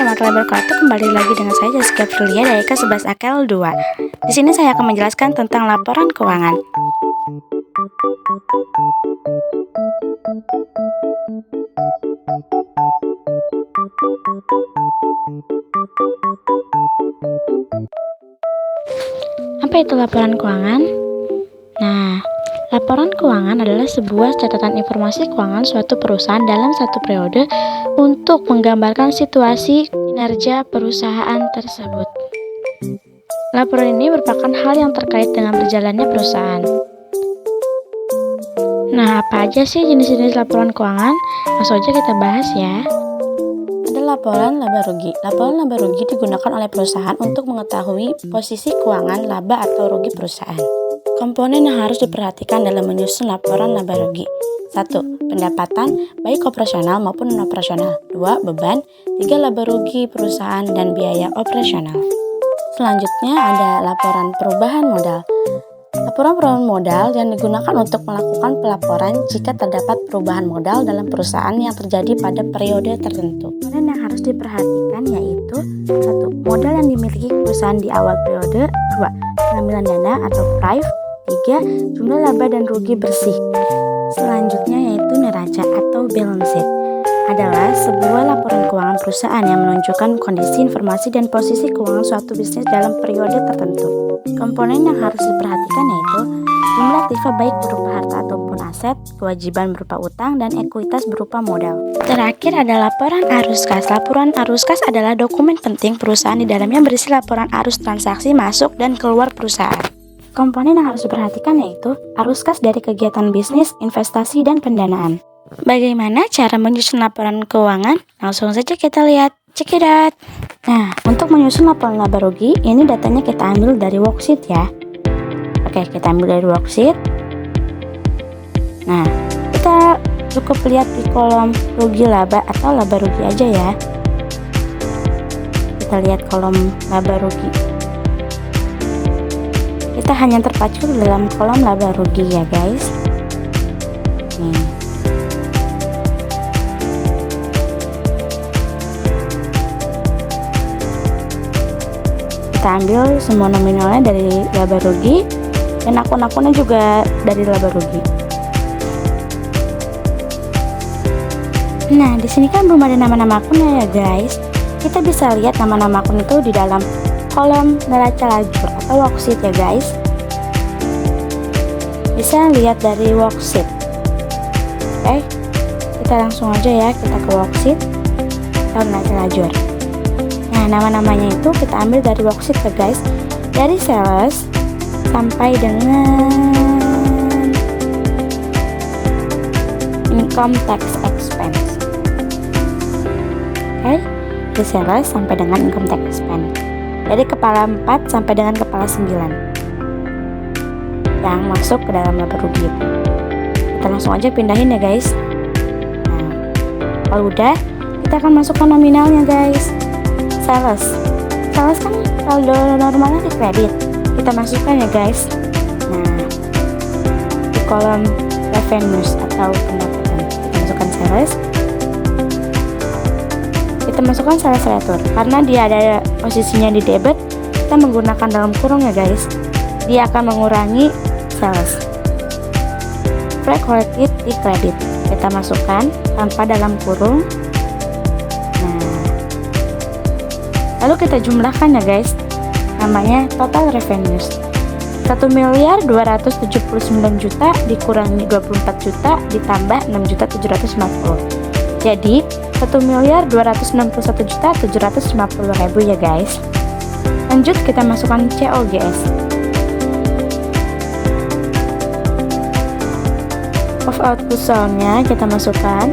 warahmatullahi wabarakatuh. Kembali lagi dengan saya Jessica Frilia dari kelas 11 AKL 2. Di sini saya akan menjelaskan tentang laporan keuangan. Apa itu laporan keuangan? Nah, laporan keuangan adalah sebuah catatan informasi keuangan suatu perusahaan dalam satu periode untuk menggambarkan situasi kinerja perusahaan tersebut. Laporan ini merupakan hal yang terkait dengan berjalannya perusahaan. Nah, apa aja sih jenis-jenis laporan keuangan? Langsung aja kita bahas ya. Ada laporan laba rugi. Laporan laba rugi digunakan oleh perusahaan untuk mengetahui posisi keuangan laba atau rugi perusahaan. Komponen yang harus diperhatikan dalam menyusun laporan laba rugi. 1. Pendapatan, baik operasional maupun non-operasional. 2. Beban. 3. Laba rugi perusahaan dan biaya operasional. Selanjutnya ada laporan perubahan modal. Laporan perubahan modal yang digunakan untuk melakukan pelaporan jika terdapat perubahan modal dalam perusahaan yang terjadi pada periode tertentu. Komponen yang harus diperhatikan yaitu 1. Modal yang dimiliki perusahaan di awal periode. 2. Pengambilan dana atau prive. 3. Jumlah laba dan rugi bersih. Selanjutnya yaitu neraca atau balance sheet. Adalah sebuah laporan keuangan perusahaan yang menunjukkan kondisi, informasi, dan posisi keuangan suatu bisnis dalam periode tertentu. Komponen yang harus diperhatikan yaitu jumlah aktiva baik berupa harta ataupun aset, kewajiban berupa utang, dan ekuitas berupa modal. Terakhir ada laporan arus kas. Laporan arus kas adalah dokumen penting perusahaan di dalamnya berisi laporan arus transaksi masuk dan keluar perusahaan. Komponen yang harus diperhatikan yaitu arus kas dari kegiatan bisnis, investasi, dan pendanaan. Bagaimana cara menyusun laporan keuangan? Langsung saja kita lihat. Check it out. Nah, untuk menyusun laporan laba rugi, ini datanya kita ambil dari worksheet ya. Oke, kita ambil dari worksheet. Nah, kita cukup lihat di kolom rugi laba atau laba rugi aja ya. Kita lihat kolom laba rugi. Kita hanya terpacu dalam kolom laba rugi ya guys. Nih. Kita ambil semua nominalnya dari laba rugi dan akun-akunnya juga dari laba rugi. Nah, di sini kan belum ada nama-nama akunnya ya guys. Kita bisa lihat nama-nama akun itu di dalam kolom neraca lajur atau worksheet ya guys. Bisa lihat dari worksheet. Oke, kita langsung aja ya kita ke worksheet atau neraca lajur. Nah, nama-namanya itu kita ambil dari worksheet ya guys, dari sales sampai dengan income tax expense. Oke, dari sales sampai dengan income tax expense. Dari kepala 4 sampai dengan kepala 9 yang masuk ke dalam laba rugi. Kita langsung aja pindahin ya guys. Nah, kalau udah, kita akan masukkan nominalnya guys. Sales kan saldo normalnya di kredit, kita masukkan ya guys. Nah, di kolom revenues atau pendapatan kita masukkan sales. Kita masukkan sales retur karena dia ada posisinya di debit, kita menggunakan dalam kurung ya guys. Dia akan mengurangi sales. Flag collected di kredit kita masukkan tanpa dalam kurung. Lalu kita jumlahkan ya guys, namanya total revenues 1.279.000.000 dikurangi 24 juta ditambah 6.750.000. Jadi 1.261.750.000 ya guys. Lanjut kita masukkan COGS. Of out goods sold-nya kita masukkan.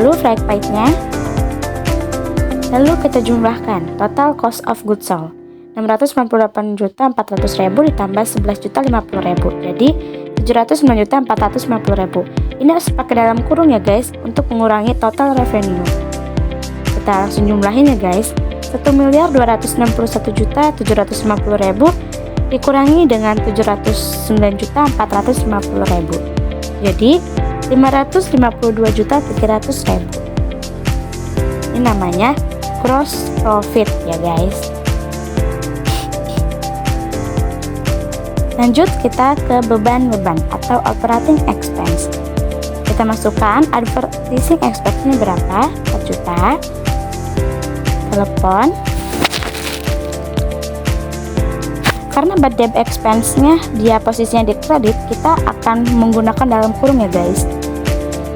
Lalu flag paid-nya. Lalu kita jumlahkan total cost of goods sold 698.400.000 ditambah 11.050.000. Jadi 709.450.000. Ini harus pakai dalam kurung ya guys untuk mengurangi total revenue. Kita langsung jumlahin ya guys. 1.261.750.000 dikurangi dengan 709.450.000. Jadi 552.300.000. Ini namanya gross profit ya guys. Lanjut kita ke beban-beban atau operating expense. Kita masukkan advertising expense ini berapa? 4 juta. Telepon. Karena bad debt expense-nya dia posisinya di kredit, kita akan menggunakan dalam kurung ya guys.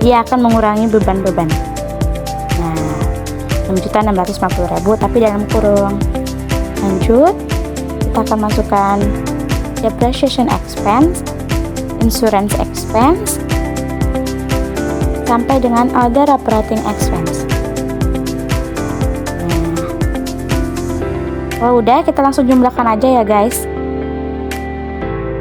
Dia akan mengurangi beban-beban. Nah, 6.650.000 tapi dalam kurung. Lanjut, kita akan masukkan depreciation expense, insurance expense, sampai dengan other operating expense. Kalau udah, kita langsung jumlahkan aja ya guys.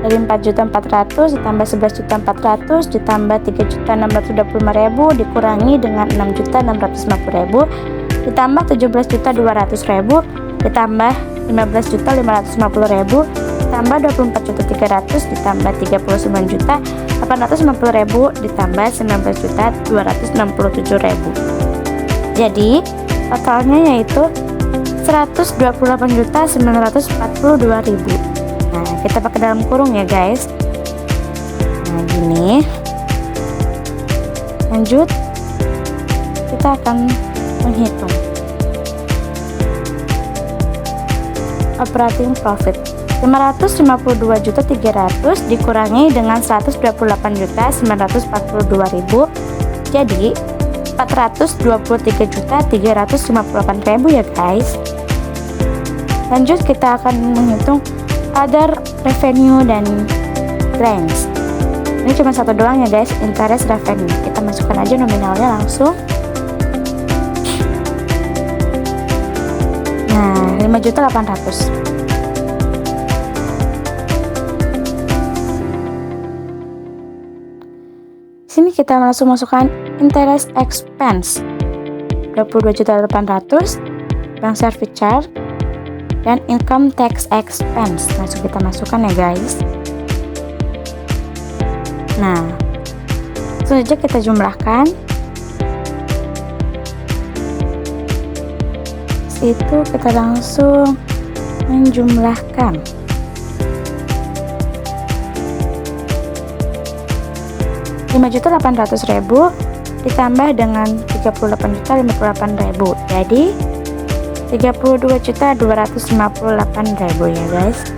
Dari 4.400.000 ditambah 11.400.000 ditambah 3.625.000 dikurangi dengan 6.650.000 ditambah 17.200.000 ditambah 15.550.000 ditambah 24.300.000 ditambah 39.850.000 ditambah 19.267.000. Jadi totalnya yaitu 128.942.000. Nah, kita pakai dalam kurung ya guys. Nah, gini. Lanjut, kita akan menghitung operating profit. 552.300.000 dikurangi dengan 128.942.000 jadi 423.358.000 ya guys. Lanjut, kita akan menghitung other revenue dan grants. Ini cuma satu doang ya guys, interest revenue. Kita masukkan aja nominalnya langsung. Nah, 5.800.000. Sini kita langsung masukkan interest expense 22.800.000, bank service charge, dan income tax expense. Langsung kita masukkan ya guys. Nah, langsung saja kita jumlahkan. Itu kita langsung menjumlahkan. Rp5.800.000 ditambah dengan 38.058.000 jadi 32.258.000 ya guys.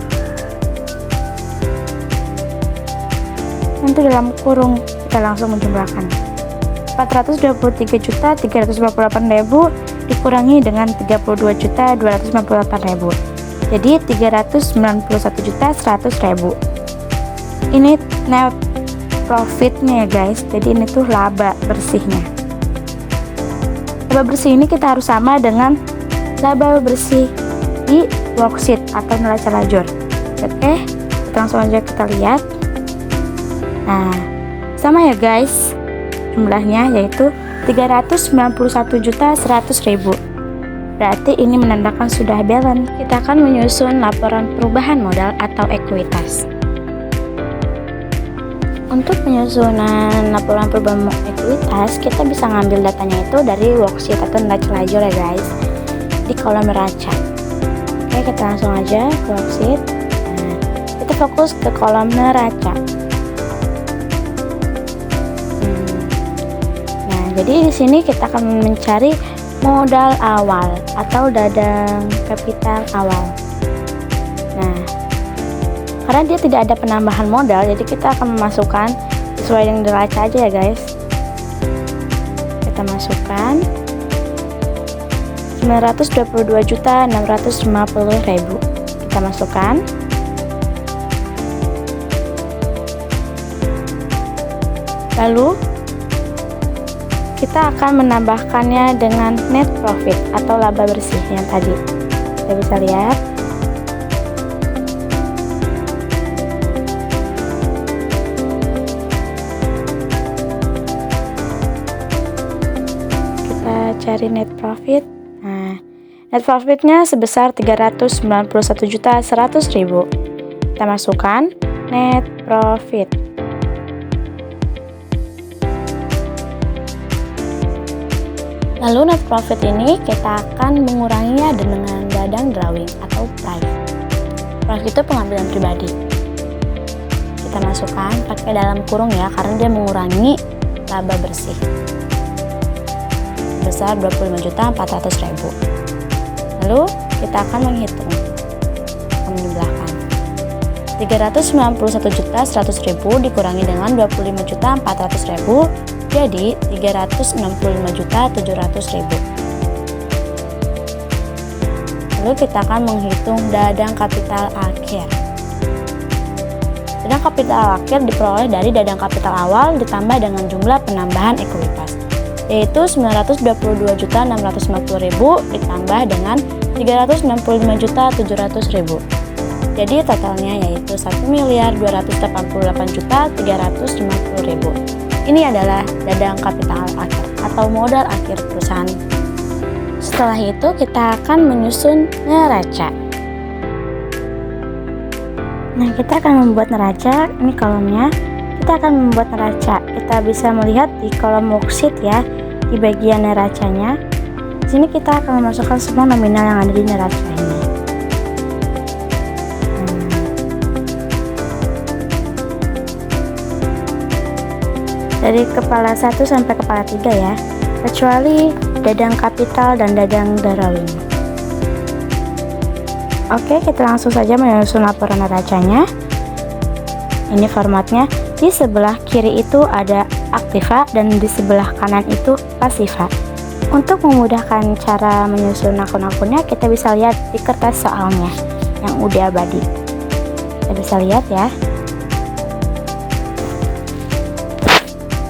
Nanti dalam kurung kita langsung menjumlahkan 423.358.000 dikurangi dengan 32.258.000 jadi 391.100.000. Ini net profitnya ya guys. Jadi ini tuh laba bersihnya. Laba bersih ini kita harus sama dengan laba bersih di worksheet atau neraca lajur. Oke, kita langsung aja kita lihat. Nah, sama ya guys, jumlahnya yaitu 391.100.000. Berarti ini menandakan sudah balance. Kita akan menyusun laporan perubahan modal atau ekuitas. Untuk penyusunan laporan perubahan ekuitas, kita bisa ngambil datanya itu dari worksheet atau neraca lajur ya guys, di kolom neraca. Oke, kita langsung aja ke worksheet. Nah, kita fokus ke kolom neraca. Nah, jadi di sini kita akan mencari modal awal atau dadang kapital awal. Nah, karena dia tidak ada penambahan modal, jadi kita akan memasukkan sesuai dengan neraca aja ya guys. Kita masukkan 922.650.000. Kita masukkan. Lalu kita akan menambahkannya dengan net profit atau laba bersih yang tadi. Kita bisa lihat. Cari net profit. Nah, net profitnya sebesar 391.100.000. Kita masukkan net profit. Lalu net profit ini kita akan menguranginya dengan dadang drawing atau price. Price itu pengambilan pribadi. Kita masukkan pakai dalam kurung ya, karena dia mengurangi laba bersih sebesar 25.400.000. Lalu kita akan menghitung, menjumlahkan 391.100.000 dikurangi dengan 25.400.000 jadi 365.700.000. Lalu kita akan menghitung dadang kapital akhir. Dadang kapital akhir diperoleh dari dadang kapital awal ditambah dengan jumlah penambahan ekuitas, yaitu 922.650.000 ditambah dengan 365.700.000. Jadi totalnya yaitu 1.288.350.000. Ini adalah dadang kapital akhir atau modal akhir perusahaan. Setelah itu kita akan menyusun neraca. Nah, kita akan membuat neraca. Ini kolomnya. Kita akan membuat neraca. Kita bisa melihat di kolom worksheet ya, di bagian neracanya. Di sini kita akan memasukkan semua nominal yang ada di neraca ini. Dari kepala 1 sampai kepala 3 ya, kecuali dadang kapital dan dadang drawing. Oke, kita langsung saja menyusun laporan neracanya. Ini formatnya. Di sebelah kiri itu ada aktiva dan di sebelah kanan itu pasiva. Untuk memudahkan cara menyusun akun-akunnya, kita bisa lihat di kertas soalnya yang udah abadi. Kita bisa lihat ya.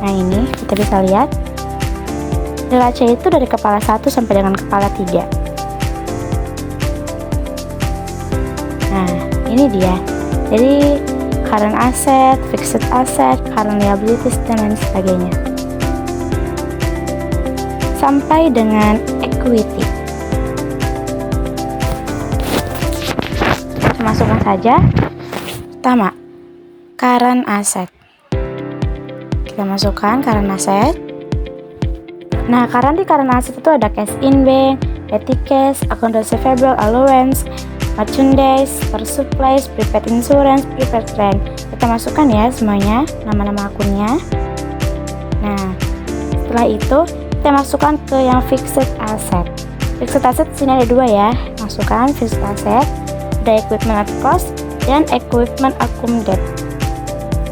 Nah, ini kita bisa lihat neraca itu dari kepala 1 sampai dengan kepala 3. Nah, ini dia. Jadi current asset, fixed asset, current liabilities dan lain sebagainya. Sampai dengan equity. Kita masukkan saja. Pertama, current asset. Kita masukkan current asset. Nah, di current asset itu ada cash in bank, petty cash, account receivable, allowance, merchandise, supplies, prepaid insurance, prepaid rent. Kita masukkan ya semuanya, nama-nama akunnya. Nah, setelah itu kita masukkan ke yang fixed asset. Fixed asset sini ada 2 ya. Masukkan fixed asset, ada equipment at cost dan equipment accum debt.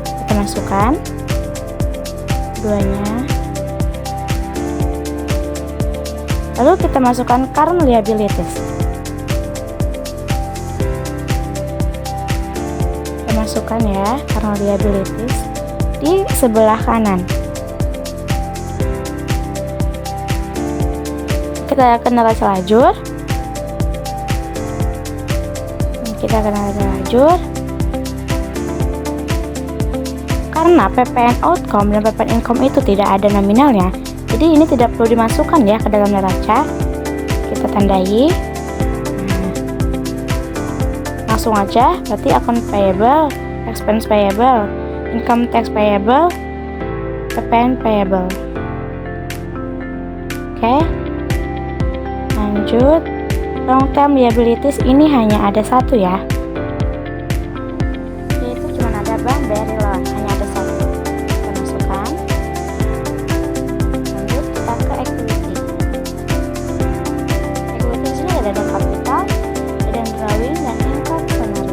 Kita masukkan duanya. Lalu kita masukkan current liabilities. Kita masukkan ya current liabilities di sebelah kanan. Kita akan neraca lajur. Kita akan neraca lajur. Karena PPN outcome dan PPN income itu tidak ada nominalnya, jadi ini tidak perlu dimasukkan ya ke dalam neraca. Kita tandai. Langsung aja, berarti account payable, expense payable, income tax payable, PPN payable. Oke. Lanjut. Long term liabilities ini hanya ada 1 ya. Yaitu cuma ada bank BRI loan, hanya ada 1. Kita masukkan. Lanjut kita ke equity. Equity ini ada dadang kapital, dadang drawing dan income summary.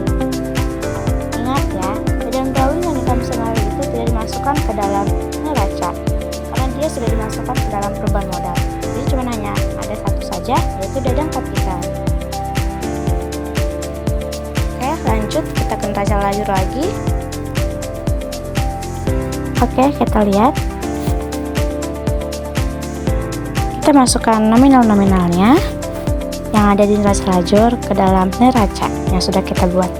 Ingat ya, dadang drawing dan income summary itu tidak dimasukkan ke dalam neraca karena dia sudah dimasukkan ke dalam perubahan modal. Jadi cuma hanya ada 1 saja, yaitu dadang kapital. Oke, lanjut kita ke neraca lajur lagi. Oke, kita lihat. Kita masukkan nominal-nominalnya yang ada di neraca lajur ke dalam neraca yang sudah kita buat.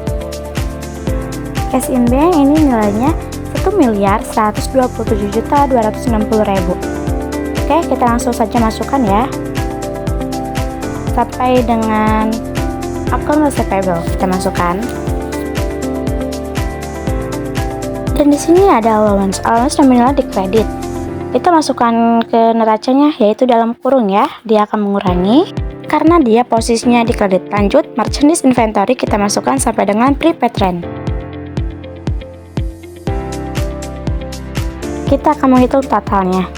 Cash in bank ini nilainya 1.127.260.000. Oke, kita langsung saja masukkan ya. Sampai dengan account receivable kita masukkan. Dan di sini ada allowance. Allowance nominalnya di kredit. Kita masukkan ke neracanya, yaitu dalam kurung ya. Dia akan mengurangi karena dia posisinya di kredit. Lanjut, merchandise inventory kita masukkan sampai dengan prepaid rent. Kita akan menghitung totalnya.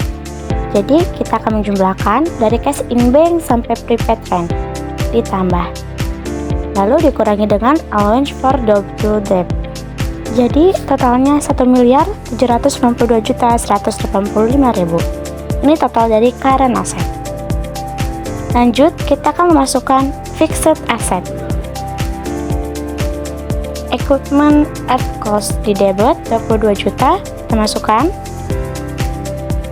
Jadi kita akan menjumlahkan dari cash in bank sampai prepaid rent ditambah, lalu dikurangi dengan allowance for doubtful debt. Jadi totalnya 1.792.185.000. Ini total dari current asset. Lanjut, kita akan memasukkan fixed asset. Equipment at cost di debit 22 juta, kita masukkan.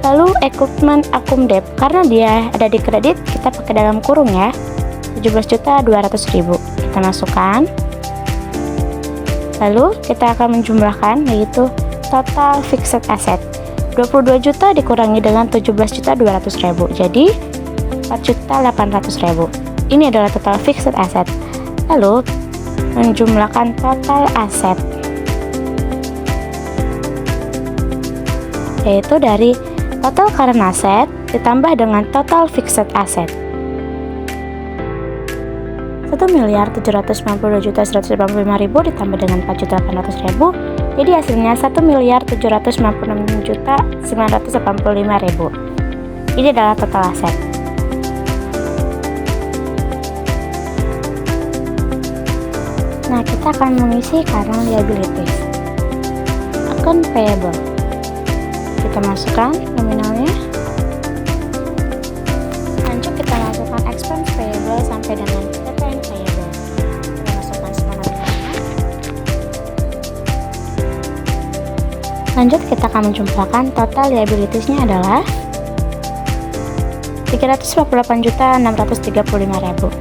Lalu equipment akum debt, karena dia ada di kredit, kita pakai dalam kurung ya, 17.200.000, kita masukkan. Lalu kita akan menjumlahkan, yaitu total fixed asset 22 juta dikurangi dengan 17.200.000, jadi 4.800.000. Ini adalah total fixed asset. Lalu menjumlahkan total aset, yaitu dari total current asset ditambah dengan total fixed asset. 1.792.185.000 ditambah dengan 4.800.000, jadi hasilnya 1.796.985.000. Ini adalah total aset. Nah, kita akan mengisi current liabilities. Account payable, kita masukkan nominalnya. Lanjut, kita masukkan expense payable sampai dengan PPN payable. Kita masukkan semua nominalnya. Lanjut, kita akan menjumlahkan total liabilitiesnya adalah 358.635.000.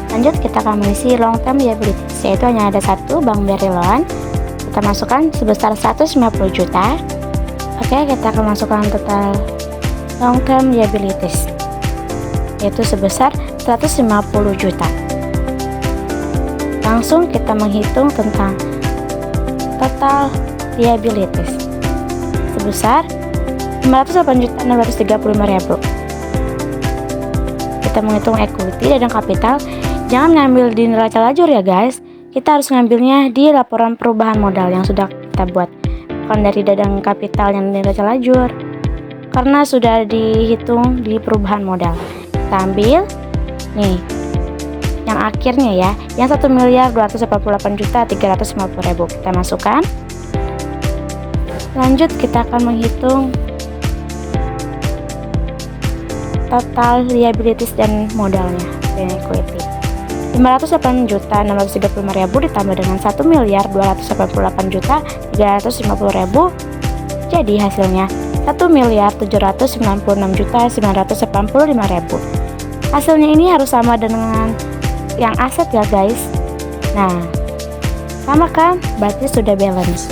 Lanjut, kita akan mengisi long term liabilities, yaitu hanya ada satu, bank BRI loan. Kita masukkan sebesar 150 juta. Oke, kita akan masukkan total long term liabilities, yaitu sebesar 150 juta. Langsung kita menghitung tentang total liabilities sebesar 508.635.000. Kita menghitung equity dan kapital. Jangan ngambil di neraca lajur ya guys, kita harus ngambilnya di laporan perubahan modal yang sudah kita buat, bukan dari dadang kapital yang di neraca lajur, karena sudah dihitung di perubahan modal. Kita ambil nih yang akhirnya ya, yang 1.288.350.000 kita masukkan. Lanjut, kita akan menghitung total liabilities dan modalnya dan equity. 508.635.000 ditambah dengan 1.288.350.000, jadi hasilnya 1.796.985.000. Hasilnya ini harus sama dengan yang aset ya guys. Nah, sama kan? Berarti sudah balance.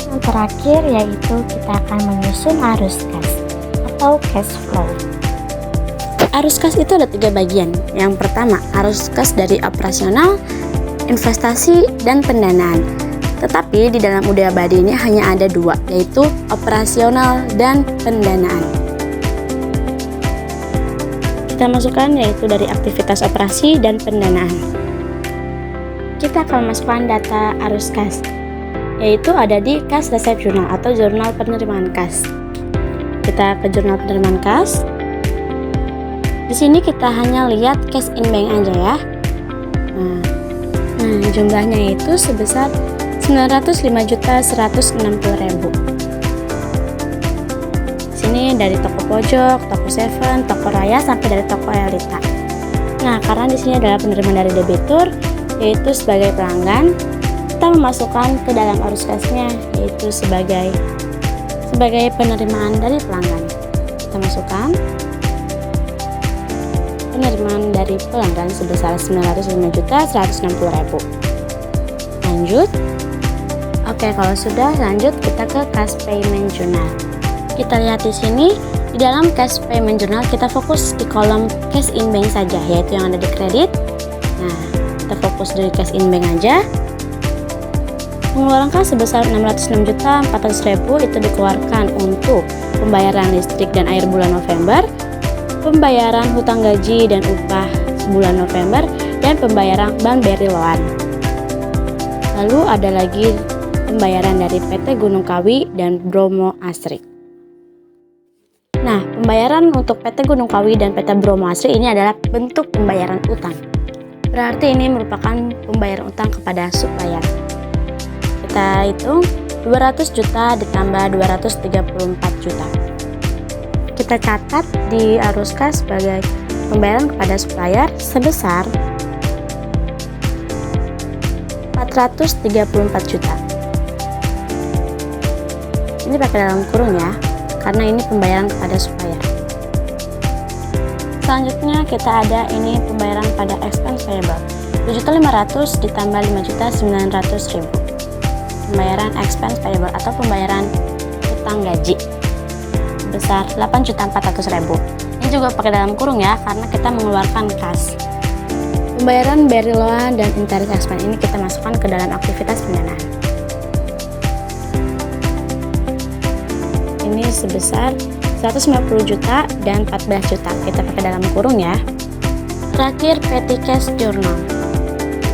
Yang terakhir yaitu kita akan menyusun arus kas atau cash flow. Arus kas itu ada 3 bagian. Yang pertama, arus kas dari operasional, investasi, dan pendanaan. Tetapi di dalam Uday Abadi ini hanya ada 2, yaitu operasional dan pendanaan. Kita masukkan yaitu dari aktivitas operasi dan pendanaan. Kita akan masukkan data arus kas, yaitu ada di Cash Receipt Journal atau jurnal penerimaan kas. Kita ke jurnal penerimaan kas. Di sini kita hanya lihat cash in bank aja ya. Nah, jumlahnya itu sebesar 905.160.000. Sini dari toko pojok, toko Seven, toko Raya sampai dari toko Elita. Nah, karena di sini adalah penerimaan dari debitur, yaitu sebagai pelanggan, kita memasukkan ke dalam arus kasnya, yaitu sebagai penerimaan dari pelanggan. Kita masukkan penerimaan dari pelanggan sebesar 905.160.000. Lanjut. Oke, kalau sudah, lanjut kita ke cash payment journal. Kita lihat di sini, di dalam cash payment journal kita fokus di kolom cash in bank saja, yaitu yang ada di kredit. Nah, kita fokus dari cash in bank aja. Pengeluaran kas sebesar 606.400.000 itu dikeluarkan untuk pembayaran listrik dan air bulan November, pembayaran hutang gaji dan upah bulan November, dan pembayaran Bank BRI Loan. Lalu ada lagi pembayaran dari PT Gunung Kawi dan Bromo Asri. Nah, pembayaran untuk PT Gunung Kawi dan PT Bromo Asri ini adalah bentuk pembayaran utang. Berarti ini merupakan pembayaran utang kepada supplier. Kita hitung 200 juta ditambah 234 juta. Kita catat di arus kas sebagai pembayaran kepada supplier sebesar 434 juta. Ini pakai dalam kurung ya, karena ini pembayaran kepada supplier. Selanjutnya kita ada ini pembayaran pada expense payable 7.500 ditambah 5.900.000. Pembayaran expense payable atau pembayaran utang gaji sebesar 8.400.000. Ini juga pakai dalam kurung ya, karena kita mengeluarkan kas. Pembayaran BRI Loan dan interest expense ini kita masukkan ke dalam aktivitas pendanaan. Ini sebesar 190 juta dan 14 juta. Kita pakai dalam kurung ya. Terakhir petty cash journal.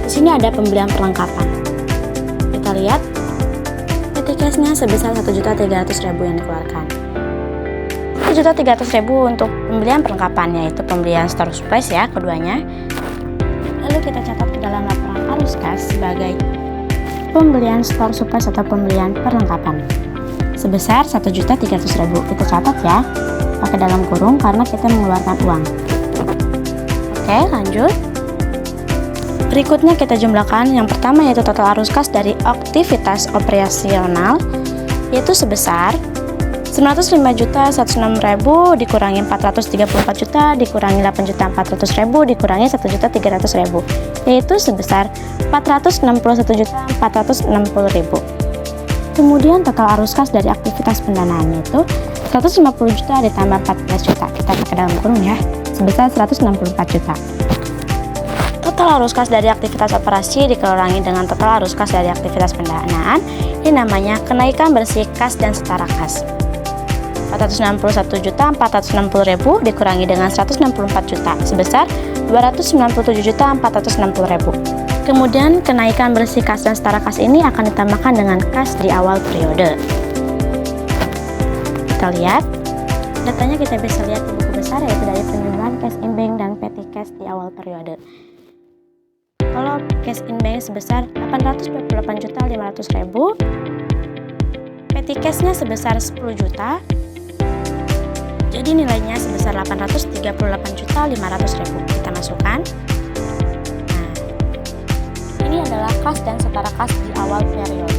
Di sini ada pembelian perlengkapan. Kita lihat petty cash-nya sebesar 1.300.000 yang dikeluarkan. 1.300.000 untuk pembelian perlengkapan, yaitu pembelian store supplies ya keduanya. Lalu kita catat ke dalam laporan arus kas sebagai pembelian store supplies atau pembelian perlengkapan sebesar 1.300.000. Kita catat ya, pakai dalam kurung karena kita mengeluarkan uang. Oke, lanjut. Berikutnya kita jumlahkan. Yang pertama yaitu total arus kas dari aktivitas operasional, yaitu sebesar 905.106.000 dikurangi 434 juta dikurangi 8.400.000 dikurangi 1.300.000, yaitu sebesar 461.460.000. Kemudian total arus kas dari aktivitas pendanaan yaitu 150 juta ditambah 14 juta. Kita pakai dalam kurung ya, sebesar 164 juta. Total arus kas dari aktivitas operasi dikurangi dengan total arus kas dari aktivitas pendanaan. Ini namanya kenaikan bersih kas dan setara kas. 461.460.000 dikurangi dengan 164 juta sebesar 297.460.000. Kemudian kenaikan bersih kas dan setara kas ini akan ditambahkan dengan kas di awal periode. Kita lihat datanya, kita bisa lihat di buku besar yaitu dari penjumlahan cash in bank dan petty cash di awal periode. Kalau cash in bank sebesar 828.500.000, petty cash-nya sebesar 10 juta, jadi nilainya sebesar 838.500.000. Kita masukkan. Ini adalah kas dan setara kas di awal periode.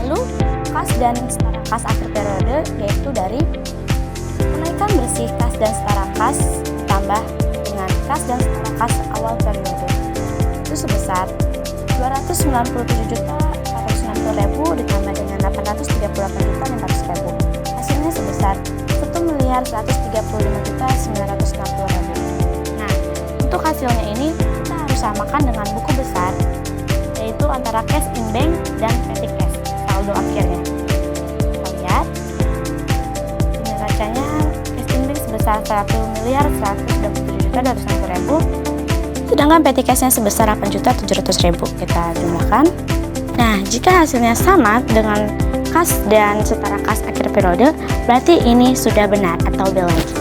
Lalu kas dan setara kas akhir periode yaitu dari kenaikan bersih kas dan setara kas ditambah dengan kas dan setara kas awal periode. Itu sebesar 297.460.000 ditambah dengan 838.500.000. Hasilnya sebesar 1.135.960.000. Nah, untuk hasilnya ini kita harus samakan dengan buku besar, yaitu antara cash in bank dan petty cash, saldo akhirnya. Kita lihat neracanya cash in bank sebesar 1.127.260.000, sedangkan petty cash-nya sebesar 8.700.000. Kita jumlahkan. Nah, jika hasilnya sama dengan kas dan setara kas akhir periode, berarti ini sudah benar atau balance.